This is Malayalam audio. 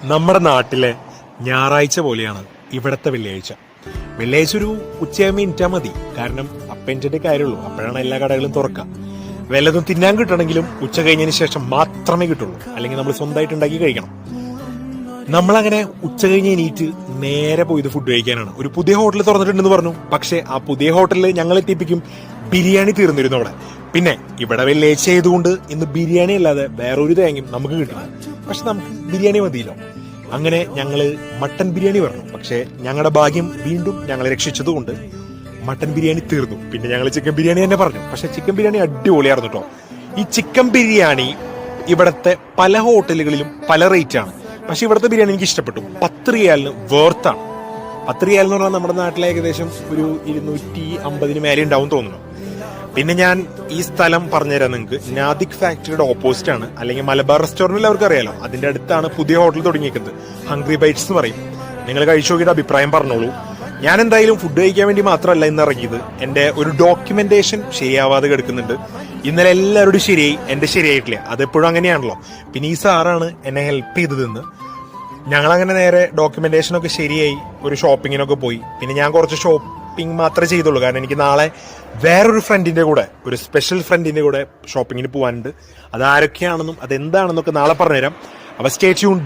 നമ്മുടെ നാട്ടിലെ ഞായറാഴ്ച പോലെയാണ് ഇവിടത്തെ വെള്ളിയാഴ്ച. വെള്ളിയാഴ്ച ഒരു ഉച്ചയാകുമ്പോൾ ഇനിറ്റാ മതി. കാരണം അപ്പൻ്റെ കാര്യമുള്ളൂ, അപ്പോഴാണ് എല്ലാ കടകളും തുറക്കുക. വല്ലതും തിന്നാൻ കിട്ടണമെങ്കിലും ഉച്ച കഴിഞ്ഞതിന് ശേഷം മാത്രമേ കിട്ടുള്ളൂ, അല്ലെങ്കിൽ നമ്മൾ സ്വന്തമായിട്ട് ഉണ്ടാക്കി കഴിക്കണം. നമ്മളങ്ങനെ ഉച്ച കഴിഞ്ഞ് എണീറ്റ് നേരെ പോയത് ഫുഡ് കഴിക്കാനാണ്. ഒരു പുതിയ ഹോട്ടൽ തുറന്നിട്ടുണ്ടെന്ന് പറഞ്ഞു. പക്ഷെ ആ പുതിയ ഹോട്ടലിൽ ഞങ്ങൾ എത്തിപ്പിക്കും ബിരിയാണി തീർന്നിരുന്നു അവിടെ. പിന്നെ ഇവിടെ വെള്ളിയാഴ്ച ആയതുകൊണ്ട് ഇന്ന് ബിരിയാണി അല്ലാതെ വേറൊരു തേങ്ങയും നമുക്ക് കിട്ടണം. പക്ഷെ നമുക്ക് ബിരിയാണി മതിയല്ലോ. അങ്ങനെ ഞങ്ങള് മട്ടൻ ബിരിയാണി പറഞ്ഞു. പക്ഷെ ഞങ്ങളുടെ ഭാഗ്യം വീണ്ടും ഞങ്ങളെ രക്ഷിച്ചതുകൊണ്ട് മട്ടൻ ബിരിയാണി തീർന്നു. പിന്നെ ഞങ്ങൾ ചിക്കൻ ബിരിയാണി തന്നെ പറഞ്ഞു. പക്ഷെ ചിക്കൻ ബിരിയാണി അടിപൊളിയായിരുന്നു കേട്ടോ. ഈ ചിക്കൻ ബിരിയാണി ഇവിടത്തെ പല ഹോട്ടലുകളിലും പല റേറ്റ് ആണ്. പക്ഷെ ഇവിടുത്തെ ബിരിയാണി എനിക്ക് ഇഷ്ടപ്പെട്ടു. 10 റിയാലിന് വേർത്താണ്. 10 റിയാൽ എന്ന് പറഞ്ഞാൽ നമ്മുടെ നാട്ടിലെ ഏകദേശം ഒരു 250 മേലെ ഉണ്ടാവും തോന്നുന്നു. പിന്നെ ഞാൻ ഈ സ്ഥലം പറഞ്ഞുതരാം നിങ്ങൾക്ക്. നാദിക് ഫാക്ടറിയുടെ ഓപ്പോസിറ്റ് ആണ്, അല്ലെങ്കിൽ മലബാർ റെസ്റ്റോറന്റിൽ അവർക്ക് അറിയാലോ. അതിന്റെ അടുത്താണ് പുതിയ ഹോട്ടൽ തുടങ്ങിയിരിക്കുന്നത്. ഹംഗ്രി ബൈറ്റ്സ് എന്ന് പറയും. നിങ്ങൾ കഴിച്ചു നോക്കിയിട്ട് അഭിപ്രായം പറഞ്ഞോളൂ. ഞാൻ എന്തായാലും ഫുഡ് കഴിക്കാൻ വേണ്ടി മാത്രമല്ല ഇന്ന് ഇറങ്ങിയത്. എന്റെ ഒരു ഡോക്യുമെന്റേഷൻ ശരിയാവാതെ കിടക്കുന്നുണ്ട്. ഇന്നലെ എല്ലാവരോടും ശരിയായി, എന്റെ ശരിയായിട്ടില്ല. അതെപ്പോഴും അങ്ങനെയാണല്ലോ. പിന്നെ ഈ സാറാണ് എന്നെ ഹെൽപ്പ് ചെയ്തതെന്ന്. ഞങ്ങളങ്ങനെ നേരെ ഡോക്യുമെന്റേഷൻ ഒക്കെ ശരിയായി ഒരു ഷോപ്പിങ്ങിനൊക്കെ പോയി. പിന്നെ ഞാൻ കുറച്ച് ഷോപ്പിംഗ് മാത്രമേ ചെയ്തുള്ളൂ. കാരണം എനിക്ക് നാളെ വേറൊരു ഫ്രണ്ടിന്റെ കൂടെ, ഒരു സ്പെഷ്യൽ ഫ്രണ്ടിന്റെ കൂടെ ഷോപ്പിങ്ങിന് പോകാനുണ്ട്. അത് ആരൊക്കെയാണെന്നും അതെന്താണെന്നൊക്കെ നാളെ പറഞ്ഞുതരാം. അപ്പൊ സ്റ്റേ ട്യൂൺ.